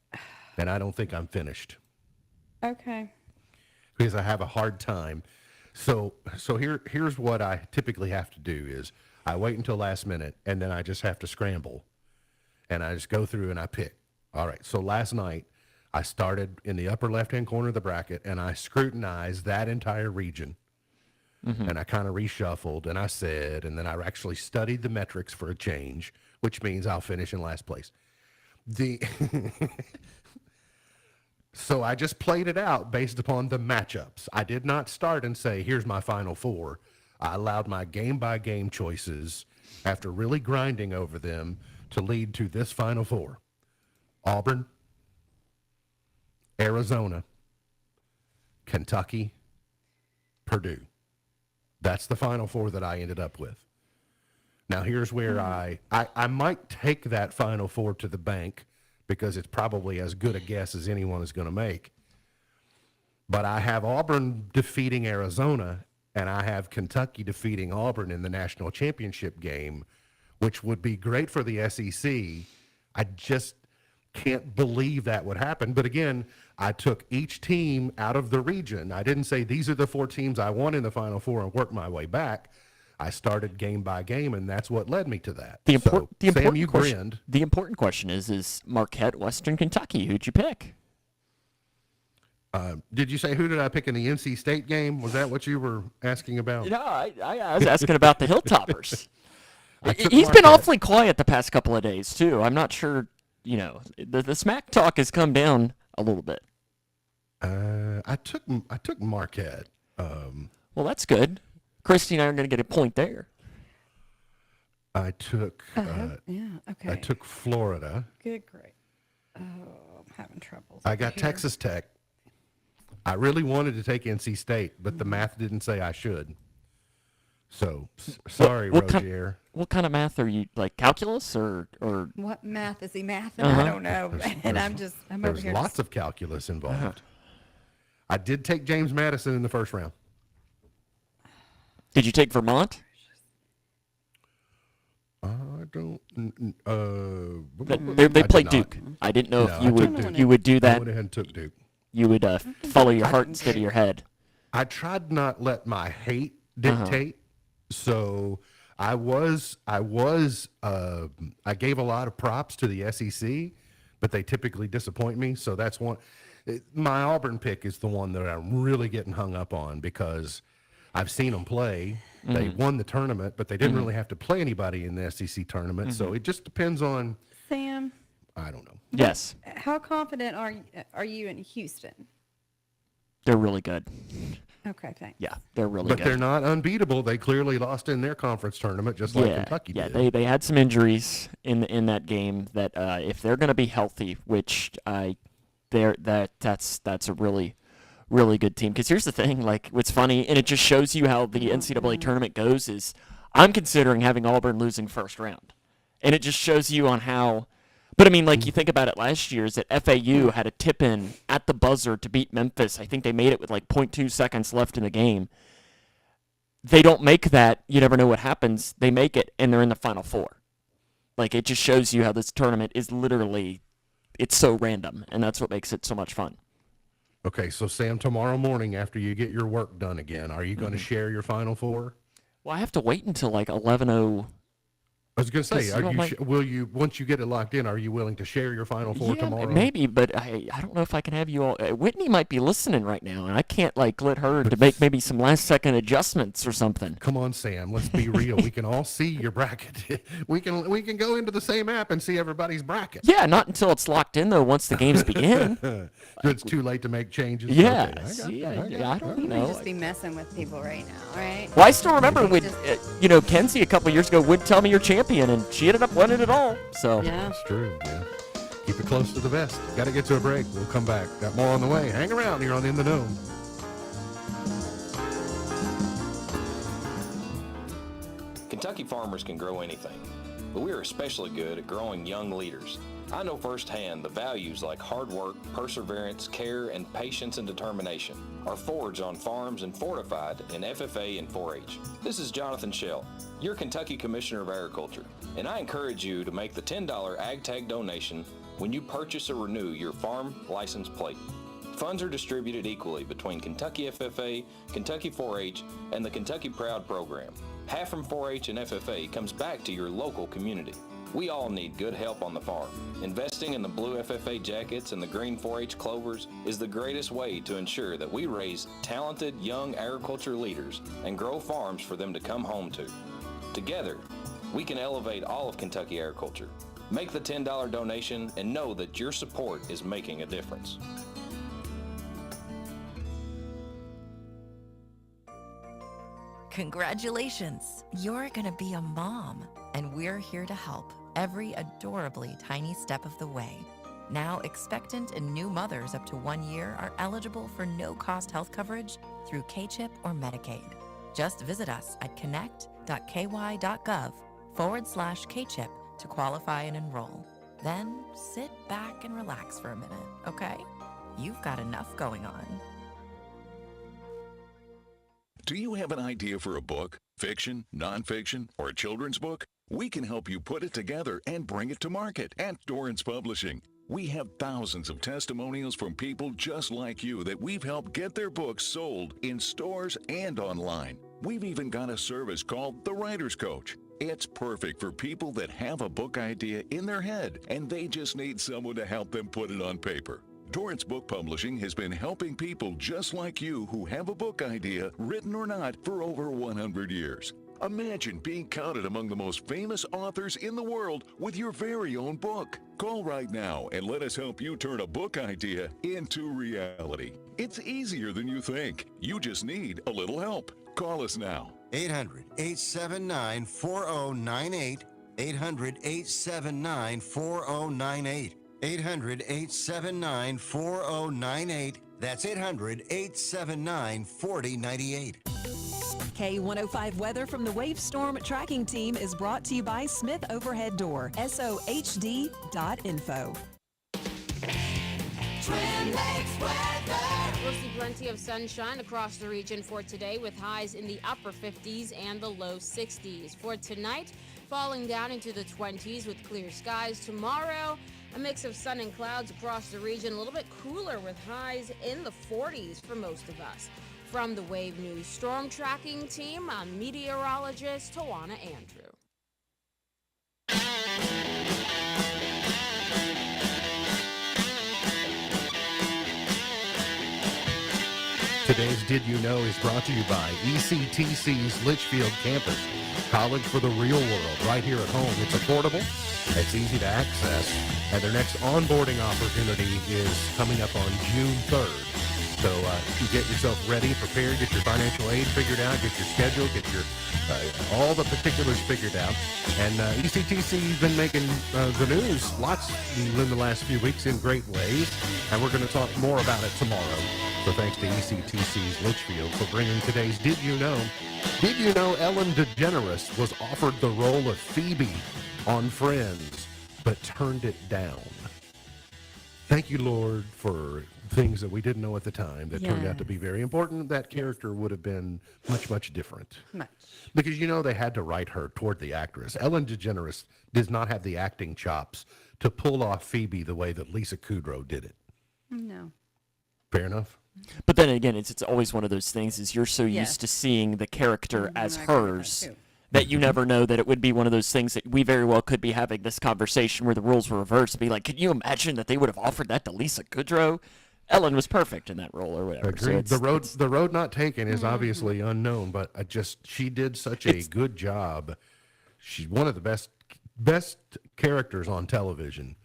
and I don't think I'm finished Okay. because I have a hard time. So here's what I typically have to do is I wait until last minute, and then I just have to scramble, and I just go through and I pick. All right, so last night I started in the upper left-hand corner of the bracket, and I scrutinized that entire region. And I kind of reshuffled, and I said, and then I actually studied the metrics for a change, which means I'll finish in last place. So I just played it out based upon the matchups. I did not start and say, here's my final four. I allowed my game-by-game choices, after really grinding over them, to lead to this final four. Auburn, Arizona, Kentucky, Purdue. That's the final four that I ended up with. Now, here's where I might take that final four to the bank because it's probably as good a guess as anyone is going to make. But I have Auburn defeating Arizona, and I have Kentucky defeating Auburn in the national championship game, which would be great for the SEC. I just can't believe that would happen. But again, I took each team out of the region. I didn't say these are the four teams I want in the Final Four and work my way back. I started game by game, and that's what led me to that. Sam, you grinned. The important question is Marquette, Western Kentucky? Who'd you pick? Did you say who did I pick in the NC State game? Was that what you were asking about? No, I was asking about the Hilltoppers. He's He's been awfully quiet the past couple of days, too. I'm not sure, the smack talk has come down a little bit. I took Marquette. Well, that's good. Christy and I are going to get a point there. I took okay. I took Florida. Good, great. Oh, I'm having trouble. I got Texas Tech. I really wanted to take NC State, but the math didn't say I should. So, sorry, Roger. What kind of math are you, like calculus or? What math is he mathing? I don't know. And I'm over There's here. lots of calculus involved. I did take James Madison in the first round. Did you take Vermont? I don't. They played Duke. I didn't know if you would do that. I went ahead and took Duke. You would follow your heart instead of your head. I tried not let my hate dictate. So I gave a lot of props to the SEC, but they typically disappoint me. So that's one. My Auburn pick is the one that I'm really getting hung up on because I've seen them play. They won the tournament, but they didn't really have to play anybody in the SEC tournament. So it just depends on. Sam. I don't know. Yes. How confident are you in Houston? They're really good. Okay, thanks. Yeah, they're really But good. they're not unbeatable. They clearly lost in their conference tournament, just like Kentucky did. Yeah, they had some injuries in that game that if they're going to be healthy, which that's a really good team. Because here's the thing, like what's funny, and it just shows you how the NCAA tournament goes. Is I'm considering having Auburn losing first round, and it just shows you on how. But I mean, like you think about it last year, is that FAU had a tip-in at the buzzer to beat Memphis. I think they made it with like 0.2 seconds left in the game. They don't make that. You never know what happens. They make it, and they're in the Final Four. Like, it just shows you how this tournament is literally, it's so random, and that's what makes it so much fun. Okay, so Sam, tomorrow morning after you get your work done again, are you going to share your Final Four? Well, I have to wait until like 11:00. I was going to say, will you once you get it locked in? Are you willing to share your Final Four tomorrow? Maybe, but I don't know if I can have you all. Whitney might be listening right now, and I can't like let her to make maybe some last second adjustments or something. Come on, Sam. Let's be real. We can all see your bracket. We can go into the same app and see everybody's bracket. Yeah, not until it's locked in though. Once the games begin, it's too late to make changes. Yeah, okay, I don't You know. might just be messing with people right now, right? Well, I still remember when Kenzie a couple years ago would tell me you're champion, and she ended up winning it all. So Yeah. That's true. Yeah. Keep it close to the vest. Got to get to a break. We'll come back. Got more on the way. Hang around here on In the Know. Kentucky farmers can grow anything, but we are especially good at growing young leaders. I know firsthand the values like hard work, perseverance, care, and patience and determination are forged on farms and fortified in FFA and 4-H. This is Jonathan Shell, your Kentucky Commissioner of Agriculture, and I encourage you to make the $10 Ag Tag donation when you purchase or renew your farm license plate. Funds are distributed equally between Kentucky FFA, Kentucky 4-H, and the Kentucky Proud program. Half from 4-H and FFA comes back to your local community. We all need good help on the farm. Investing in the blue FFA jackets and the green 4-H clovers is the greatest way to ensure that we raise talented young agriculture leaders and grow farms for them to come home to. Together, we can elevate all of Kentucky agriculture. Make the $10 donation and know that your support is making a difference. Congratulations! You're gonna be a mom, and we're here to help every adorably tiny step of the way. Now, expectant and new mothers up to 1 year are eligible for no-cost health coverage through K-CHIP or Medicaid. Just visit us at connect.ky.gov/K-CHIP to qualify and enroll. Then sit back and relax for a minute, okay? You've got enough going on. Do you have an idea for a book, fiction, nonfiction, or a children's book? We can help you put it together and bring it to market at Dorrance Publishing. We have thousands of testimonials from people just like you that we've helped get their books sold in stores and online. We've even got a service called The Writer's Coach. It's perfect for people that have a book idea in their head and they just need someone to help them put it on paper. Dorrance Book Publishing has been helping people just like you who have a book idea, written or not, for over 100 years. Imagine being counted among the most famous authors in the world with your very own book. Call right now and let us help you turn a book idea into reality. It's easier than you think. You just need a little help. Call us now. 800-879-4098. 800-879-4098. 800-879-4098. That's 800-879-4098. K105 weather from the Wave Storm Tracking Team is brought to you by Smith Overhead Door, sohd.info. Twin Lakes weather. We'll see plenty of sunshine across the region for today with highs in the upper 50s and the low 60s. For tonight, falling down into the 20s with clear skies. Tomorrow, a mix of sun and clouds across the region, a little bit cooler with highs in the 40s for most of us. From the Wave News Storm Tracking Team, I'm meteorologist Tawana Andrew. Today's Did You Know is brought to you by ECTC's Litchfield campus. College for the real world, right here at home. It's affordable, it's easy to access, and their next onboarding opportunity is coming up on June 3rd. So you get yourself ready, prepared, get your financial aid figured out, get your schedule, get your all the particulars figured out. And ECTC's been making the news lots in the last few weeks in great ways, and we're going to talk more about it tomorrow. So thanks to ECTC's Litchfield for bringing today's Did You Know? Did you know Ellen DeGeneres was offered the role of Phoebe on Friends, but turned it down? Thank you, Lord, for things that we didn't know at the time that turned out to be very important. That character would have been much, much different. Much. Because, you know, they had to write her toward the actress. Ellen DeGeneres does not have the acting chops to pull off Phoebe the way that Lisa Kudrow did it. No. Fair enough? But then again, it's always one of those things is you're so used to seeing the character as hers that you never know that it would be one of those things that we very well could be having this conversation where the roles were reversed. Be like, can you imagine that they would have offered that to Lisa Kudrow? Ellen was perfect in that role or whatever. Agreed. So the road not taken is obviously unknown, but she did such a good job. She's one of the best characters on television.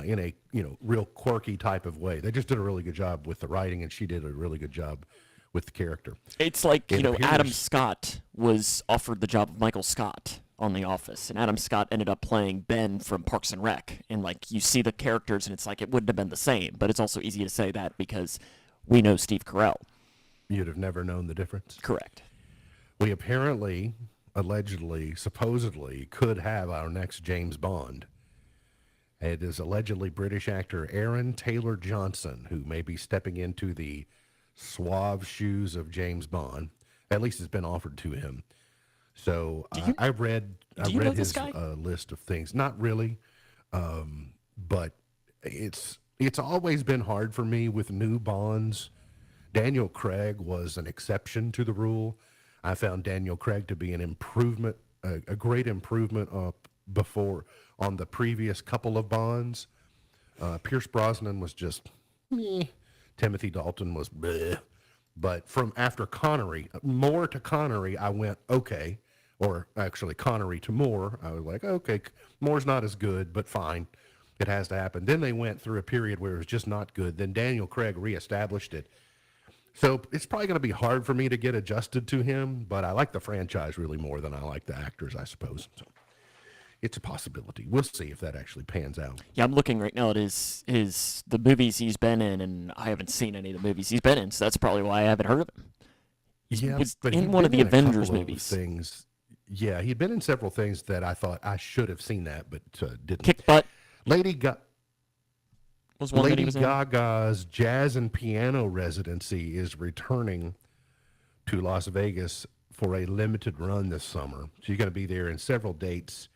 In a real quirky type of way. They just did a really good job with the writing, and she did a really good job with the character. It's like, Adam Scott was offered the job of Michael Scott on The Office, and Adam Scott ended up playing Ben from Parks and Rec. And you see the characters, and it's like it wouldn't have been the same. But it's also easy to say that because we know Steve Carell. You'd have never known the difference. Correct. We allegedly, supposedly could have our next James Bond. It is allegedly British actor Aaron Taylor Johnson, who may be stepping into the suave shoes of James Bond. At least it's been offered to him. So I read his list of things. Not really, but it's always been hard for me with new Bonds. Daniel Craig was an exception to the rule. I found Daniel Craig to be an improvement, a great improvement before on the previous couple of Bonds. Pierce Brosnan was just meh. Timothy Dalton was bleh. But from after Connery, Moore to Connery, I went, okay. Or actually Connery to Moore, I was like, okay, Moore's not as good, but fine. It has to happen. Then they went through a period where it was just not good. Then Daniel Craig reestablished it. So it's probably going to be hard for me to get adjusted to him, but I like the franchise really more than I like the actors, I suppose. So it's a possibility. We'll see if that actually pans out. Yeah, I'm looking right now at his the movies he's been in, and I haven't seen any of the movies he's been in, so that's probably why I haven't heard of him. He was in one of the Avengers movies. Things. Yeah, he'd been in several things that I thought I should have seen that, but didn't. Kick Butt. Lady Lady Gaga's jazz and piano residency is returning to Las Vegas for a limited run this summer. She's going to be there in several dates,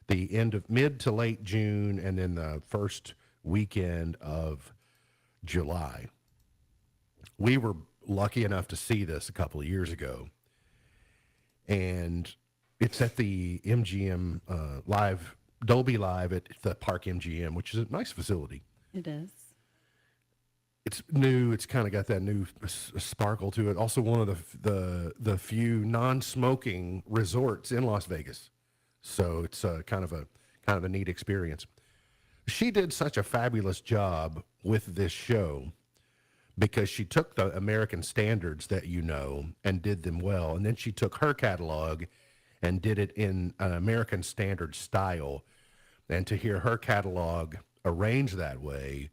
the end of mid to late June, and then the first weekend of July. We were lucky enough to see this a couple of years ago, and it's at the MGM Live, Dolby Live at the Park MGM, which is a nice facility. It is. It's new. It's kind of got that new sparkle to it. Also, one of the few non-smoking resorts in Las Vegas, so it's kind of a neat experience. She did such a fabulous job with this show because she took the American standards that you know and did them well, and then she took her catalog and did it in an American standard style. And to hear her catalog arranged that way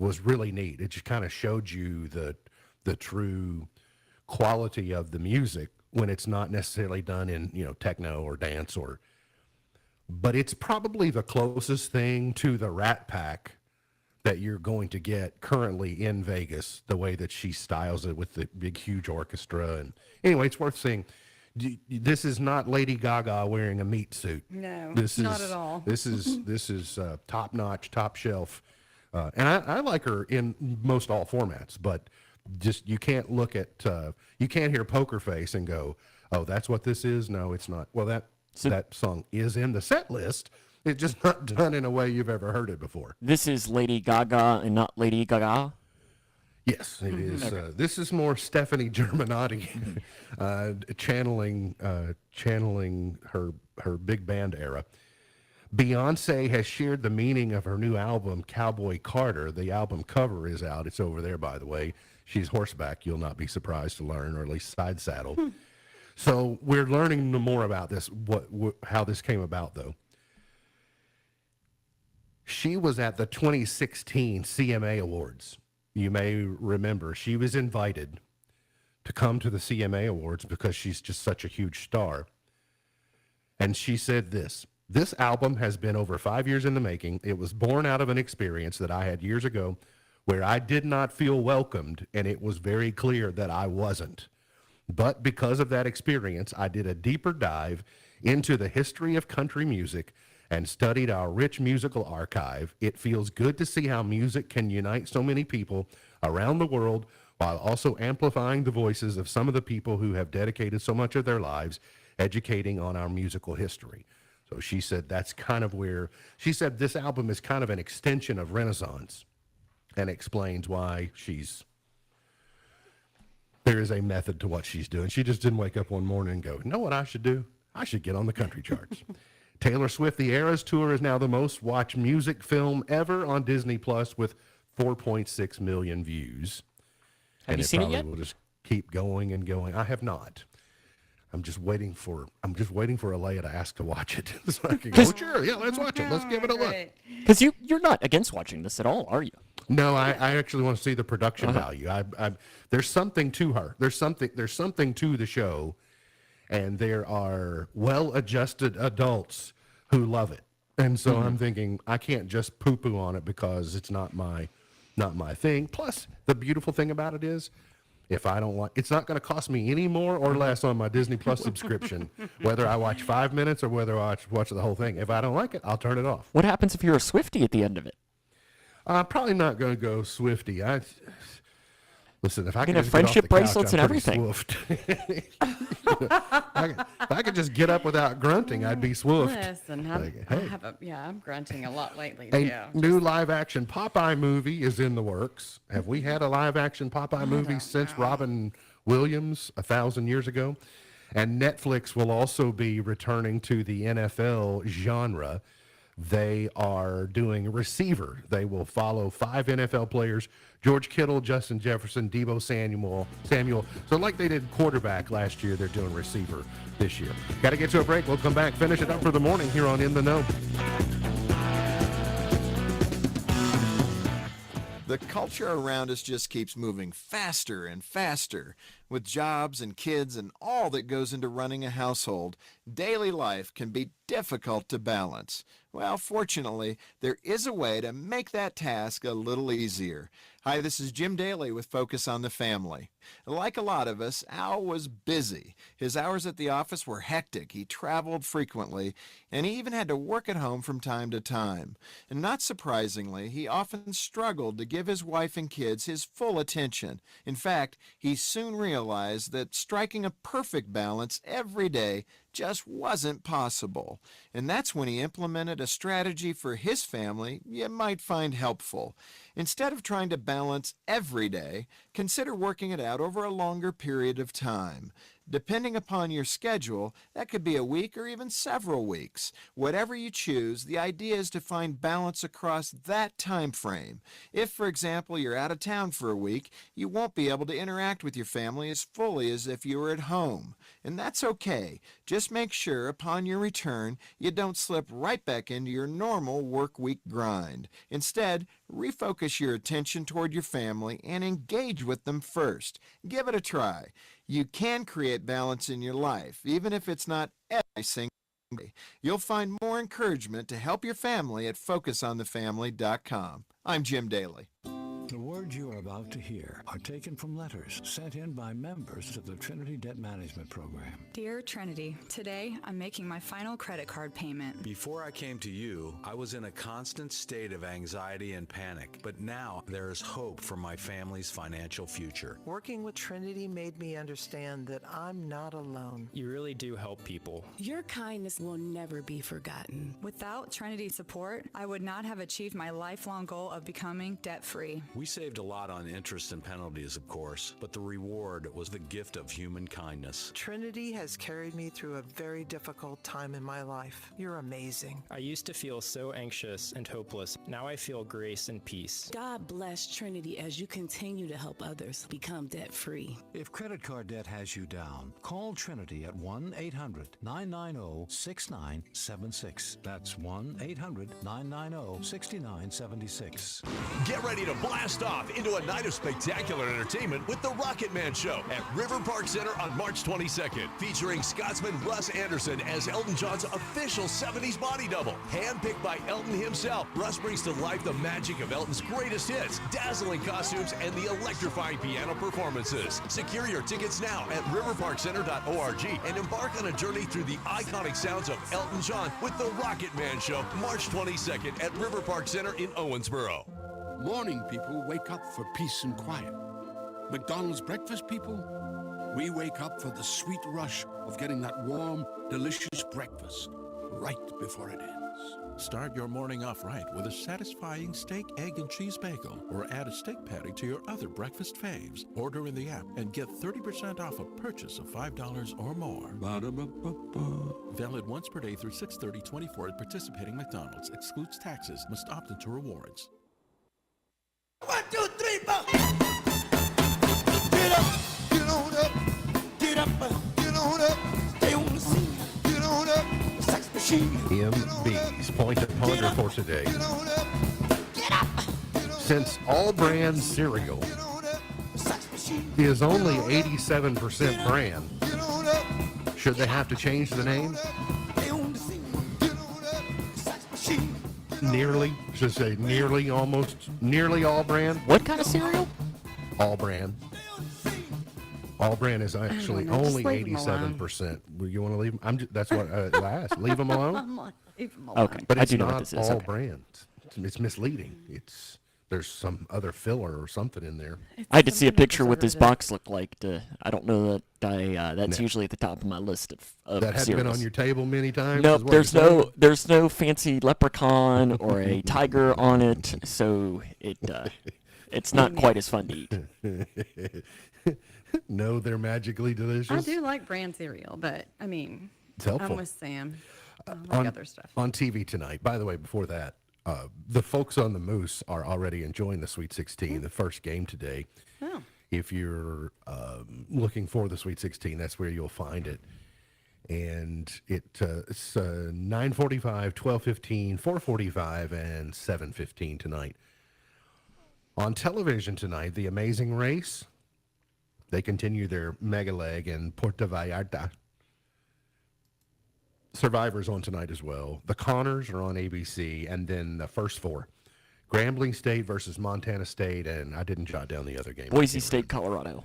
was really neat. It just kind of showed you the true quality of the music when it's not necessarily done in, techno or dance but it's probably the closest thing to the Rat Pack that you're going to get currently in Vegas, the way that she styles it with the big, huge orchestra. And anyway, it's worth seeing. This is not Lady Gaga wearing a meat suit. No, not at all. This is top notch, top shelf, and I like her in most all formats. But just you can't look at you can't hear Poker Face and go, oh, that's what this is. No, it's not. Well, that song is in the set list. It's just not done in a way you've ever heard it before. This is Lady Gaga and not Lady Gaga. Yes, it is. Okay. This is more Stephanie Germanotti channeling her big band era. Beyonce has shared the meaning of her new album, Cowboy Carter. The album cover is out. It's over there, by the way. She's horseback. You'll not be surprised to learn, or at least side saddle. So we're learning more about this, how this came about, though. She was at the 2016 CMA Awards. You may remember she was invited to come to the CMA Awards because she's just such a huge star. And she said this album has been over 5 years in the making. It was born out of an experience that I had years ago where I did not feel welcomed, and it was very clear that I wasn't. But because of that experience, I did a deeper dive into the history of country music and studied our rich musical archive. It feels good to see how music can unite so many people around the world while also amplifying the voices of some of the people who have dedicated so much of their lives educating on our musical history. So she said that's kind of where, she said this album is kind of an extension of Renaissance, and explains why there is a method to what she's doing. She just didn't wake up one morning and go, you know what I should do? I should get on the country charts. Taylor Swift, The Eras Tour is now the most watched music film ever on Disney Plus with 4.6 million views. Have you seen it yet? Will just keep going and going. I have not. I'm just waiting for Alea to ask to watch it. So I can go, sure, yeah, let's watch it. Let's give it a look. Because you're not against watching this at all, are you? No, I actually want to see the production value. There's something to her. There's something to the show, and there are well-adjusted adults who love it. And so I'm thinking I can't just poo-poo on it because it's not my thing. Plus, the beautiful thing about it is, if I don't want, it's not going to cost me any more or less on my Disney Plus subscription, whether I watch 5 minutes or whether I watch the whole thing. If I don't like it, I'll turn it off. What happens if you're a Swiftie at the end of it? I'm probably not going to go Swiftie. Listen, if I You could can have just get off friendship the couch, bracelets I'm and pretty everything. swoofed. If I could just get up without grunting, I'd be swoofed. Listen, I'm grunting a lot lately. A new live-action Popeye movie is in the works. Have we had a live-action Popeye movie since Robin Williams 1,000 years ago? And Netflix will also be returning to the NFL genre. They are doing Receiver. They will follow 5 NFL players: George Kittle, Justin Jefferson, Deebo Samuel. So like they did quarterback last year, they're doing Receiver this year. Got to get to a break. We'll come back, finish it up for the morning here on In the Know. The culture around us just keeps moving faster and faster. With jobs and kids and all that goes into running a household, daily life can be difficult to balance. Well, fortunately, there is a way to make that task a little easier. Hi, this is Jim Daly with Focus on the Family. Like a lot of us, Al was busy. His hours at the office were hectic. He traveled frequently, and he even had to work at home from time to time. And not surprisingly, he often struggled to give his wife and kids his full attention. In fact, he soon realized that striking a perfect balance every day just wasn't possible. And that's when he implemented a strategy for his family you might find helpful. Instead of trying to balance every day, consider working it out over a longer period of time. Depending upon your schedule, that could be a week or even several weeks. Whatever you choose, the idea is to find balance across that time frame. If, for example, you're out of town for a week, you won't be able to interact with your family as fully as if you were at home. And that's okay. Just make sure upon your return, you don't slip right back into your normal work week grind. Instead, refocus your attention toward your family and engage with them first. Give it a try. You can create balance in your life, even if it's not every single day. You'll find more encouragement to help your family at FocusOnTheFamily.com. I'm Jim Daly. The words you are about to hear are taken from letters sent in by members of the Trinity Debt Management Program. Dear Trinity, today I'm making my final credit card payment. Before I came to you, I was in a constant state of anxiety and panic, but now there is hope for my family's financial future. Working with Trinity made me understand that I'm not alone. You really do help people. Your kindness will never be forgotten. Without Trinity's support, I would not have achieved my lifelong goal of becoming debt-free. We saved a lot on interest and penalties, of course, but the reward was the gift of human kindness. Trinity has carried me through a very difficult time in my life. You're amazing. I used to feel so anxious and hopeless. Now I feel grace and peace. God bless Trinity as you continue to help others become debt-free. If credit card debt has you down, call Trinity at 1-800-990-6976. That's 1-800-990-6976. Get ready to blast off into a night of spectacular entertainment with the Rocket Man Show at River Park Center on March 22nd, featuring Scotsman Russ Anderson as Elton John's official 70s body double. Handpicked by Elton himself, Russ brings to life the magic of Elton's greatest hits, dazzling costumes, and the electrifying piano performances. Secure your tickets now at riverparkcenter.org and embark on a journey through the iconic sounds of Elton John with the Rocket Man Show, March 22nd at River Park Center in Owensboro. Morning people wake up for peace and quiet. McDonald's breakfast people, we wake up for the sweet rush of getting that warm, delicious breakfast right before it ends. Start your morning off right with a satisfying steak, egg, and cheese bagel, or add a steak patty to your other breakfast faves. Order in the app and get 30% off a purchase of $5 or more. Ba-da-ba-ba-ba. Valid once per day through 6/30/24 at participating McDonald's. Excludes taxes. Must opt into rewards. 1, 2, 3, 4. Get up, get on up, get up, get on up, stay on the scene, get on up, sex machine. MB's Point to Ponder for today. Since all brand cereal is only 87% brand, should they have to change the name? Nearly, should say nearly, almost, nearly all brand. What kind of cereal? All brand. All brand is actually know, just only leave 'em 87%. You want to leave them? That's what I asked. Leave them alone? I'm like, leave 'em alone. Okay, But I it's do know not what this is. all Okay. brand. It's misleading. There's some other filler or something in there. I had to see a something picture what this preservative. box looked like. I don't know that that's No. usually at the top of my list of That hadn't been on cereals. your table many times? is Nope, what you're saying? there's no fancy leprechaun or a tiger on it, so it's not quite as fun to eat. No, they're magically delicious. I do like brand cereal, but I mean, It's helpful. I'm with Sam. I like other stuff. On TV tonight, by the way, before that, the folks on the Moose are already enjoying the Sweet 16, the first game today. Oh. If you're looking for the Sweet 16, that's where you'll find it. And it's 9:45, 12:15, 4:45, and 7:15 tonight. On television tonight, The Amazing Race. They continue their mega leg in Puerto Vallarta. Survivor's on tonight as well. The Connors are on ABC, and then the first four. Grambling State versus Montana State, and I didn't jot down the other game. Boise State, Colorado.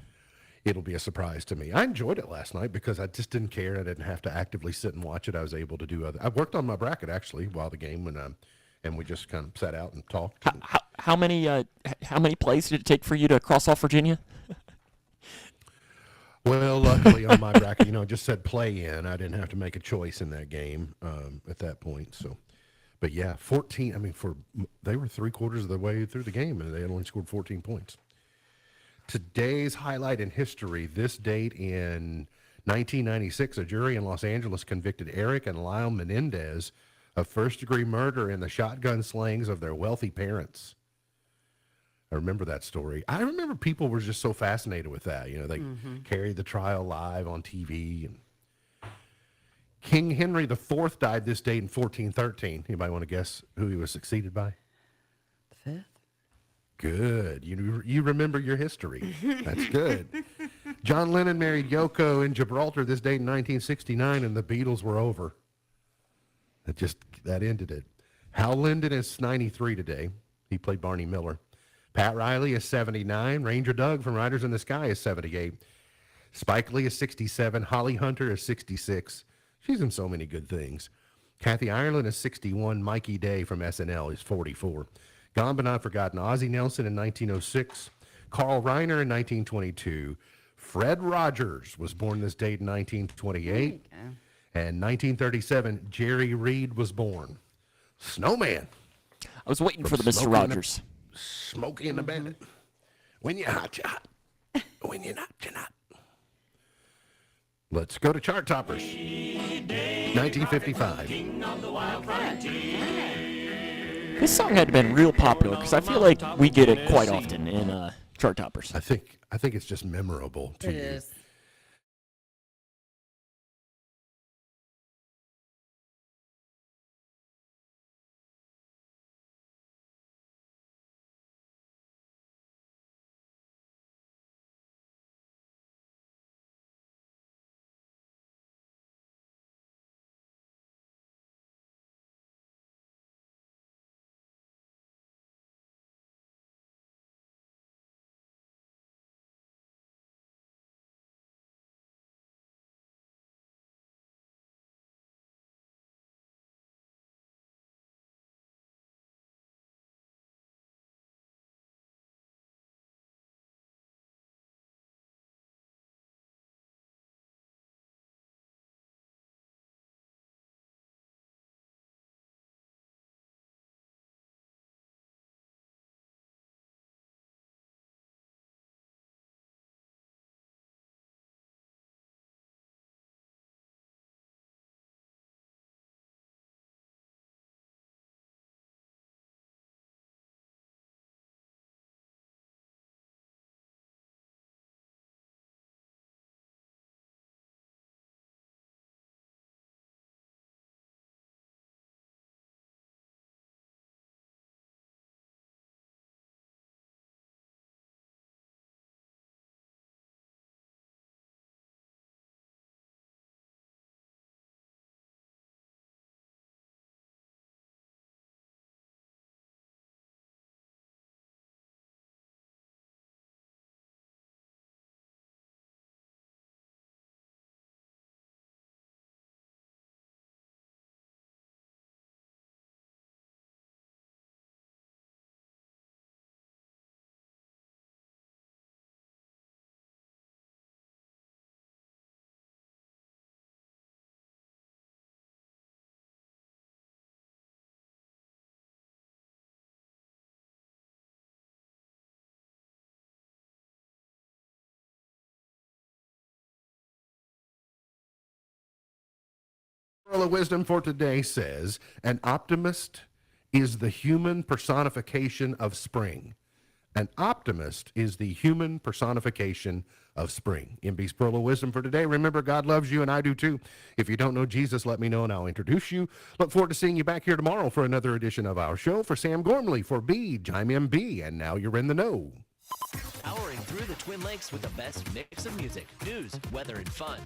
It'll be a surprise to me. I enjoyed it last night because I just didn't care. I didn't have to actively sit and watch it. I was able to do other. I worked on my bracket actually while the game and we just kind of sat out and talked. How many plays did it take for you to cross off Virginia? Well, luckily on my bracket, it just said play in. I didn't have to make a choice in that game at that point. So, but yeah, 14. I mean, they were 3/4 of the way through the game, and they had only scored 14 points. Today's highlight in history: this date in 1996, a jury in Los Angeles convicted Eric and Lyle Menendez of first-degree murder in the shotgun slayings of their wealthy parents. I remember that story. I remember people were just so fascinated with that. They carried the trial live on TV. And King Henry IV died this date in 1413. Anybody want to guess who he was succeeded by? The fifth. Good. You remember your history. That's good. John Lennon married Yoko in Gibraltar this date in 1969, and the Beatles were over. That ended it. Hal Linden is 93 today. He played Barney Miller. Pat Riley is 79. Ranger Doug from Riders in the Sky is 78. Spike Lee is 67. Holly Hunter is 66. She's in so many good things. Kathy Ireland is 61. Mikey Day from SNL is 44. Gone but Not Forgotten, Ozzie Nelson in 1906. Carl Reiner in 1922. Fred Rogers was born this date in 1928. And 1937, Jerry Reed was born. Snowman. I was waiting for the Mr. Rogers. Smokey in the Bandit. When you're hot, you're hot. When you're not, you're not. Let's go to Chart Toppers. 1955. This song had been real popular because I feel like we get it quite often in Chart Toppers. I think it's just memorable to It you. is. Pearl of wisdom for today says, an optimist is the human personification of spring. An optimist is the human personification of spring. MB's Pearl of Wisdom for today. Remember, God loves you, and I do too. If you don't know Jesus, let me know, and I'll introduce you. Look forward to seeing you back here tomorrow for another edition of our show. For Sam Gormley, for Beej, I'm MB, and now you're in the know. Powering through the Twin Lakes with the best mix of music, news, weather, and fun.